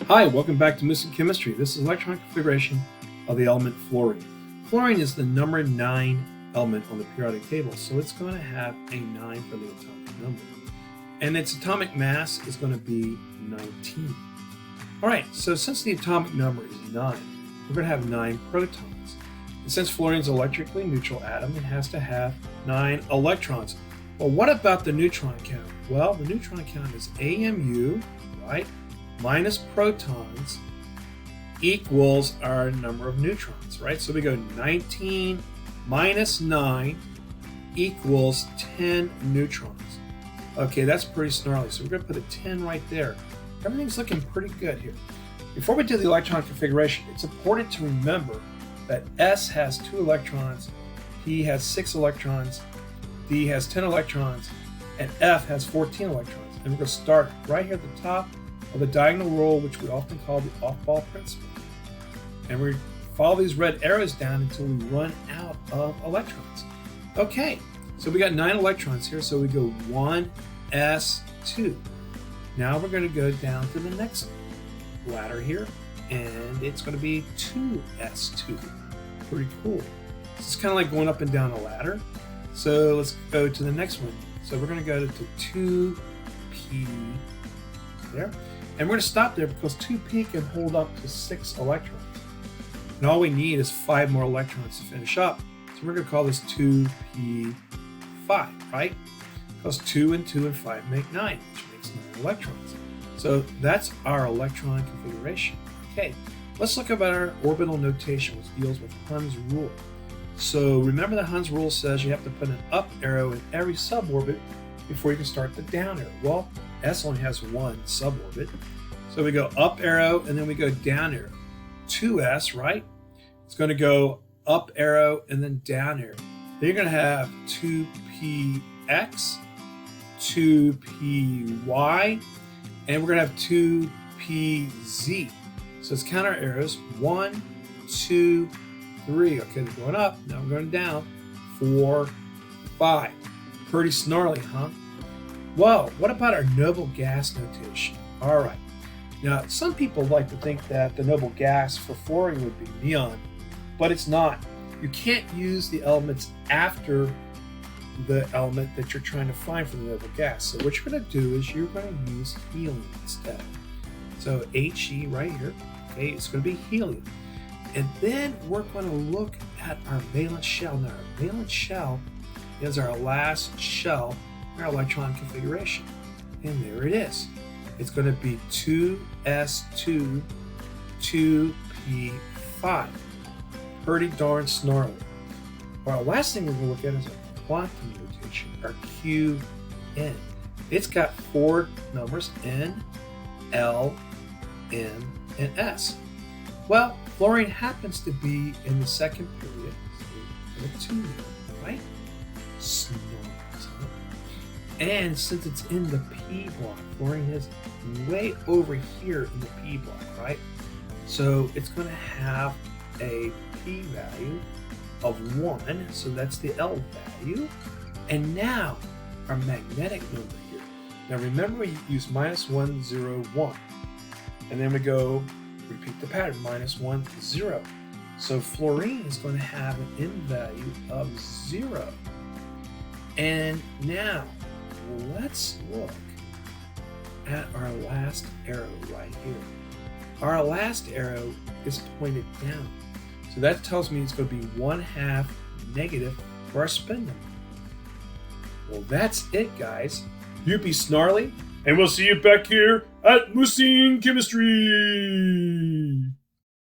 Hi, welcome back to Missing Chemistry. This is electron configuration of the element fluorine. Fluorine is the number 9 element on the periodic table, so it's going to have a 9 for the atomic number. And its atomic mass is going to be 19. All right, so since the atomic number is 9, we're going to have 9 protons. And since fluorine is an electrically neutral atom, it has to have 9 electrons. Well, what about the neutron count? Well, the neutron count is AMU, right, minus protons equals our number of neutrons, right? So we go 19 minus 9 equals 10 neutrons. Okay, that's pretty snarly. So we're going to put a 10 right there. Everything's looking pretty good here. Before we do the electron configuration, it's important to remember that S has 2 electrons, P has 6 electrons, D has 10 electrons, and F has 14 electrons. And we're going to start right here at the top of the diagonal rule, which we often call the off-ball principle. And we follow these red arrows down until we run out of electrons. Okay, so we got 9 electrons here, so we go 1s2. Now we're going to go down to the next ladder here, and it's going to be 2s2. Pretty cool. This is kind of like going up and down a ladder. So let's go to the next one. So we're going to go to 2p there. And we're going to stop there because 2p can hold up to 6 electrons. And all we need is 5 more electrons to finish up. So we're going to call this 2p5, right? Because 2 and 2 and 5 make 9, which makes 9 electrons. So that's our electron configuration. Okay, let's look at our orbital notation, which deals with Hund's rule. So remember that Hund's rule says you have to put an up arrow in every suborbit before you can start the down arrow. Well, S only has one suborbit. So we go up arrow and then we go down arrow. 2s, right? It's going to go up arrow and then down arrow. Then you're going to have 2px, 2py, and we're going to have 2pz. So let's count our arrows. 1, 2, 3. Okay, they're going up. Now we're going down. 4, 5. Pretty snarly, huh? Well, what about our noble gas notation? All right. Now, some people like to think that the noble gas for fluorine would be neon, but it's not. You can't use the elements after the element that you're trying to find for the noble gas. So what you're going to do is you're going to use helium instead. So He right here, okay, it's going to be helium. And then we're going to look at our valence shell. Now, our valence shell is our last shell in our electron configuration. And there it is. It's going to be 2s2, 2p5. Pretty darn snarly. Well, our last thing we're going to look at is our quantum notation, our Qn. It's got 4 numbers, N, L, M, and S. Well, fluorine happens to be in the second period, so we put a 2 there, right? Snarls, huh? And since it's in the P block, fluorine is way over here in the P block, right? So it's going to have a P value of 1, so that's the L value. And now our magnetic number here. Now remember we use -1, 0, 1. And then we go repeat the pattern, -1, 0. So fluorine is going to have an M value of 0. And now let's look at our last arrow right here. Our last arrow is pointed down. So that tells me it's going to be 1/2 negative for our spin number. Well, that's it, guys. You be snarly, and we'll see you back here at Missing Chemistry.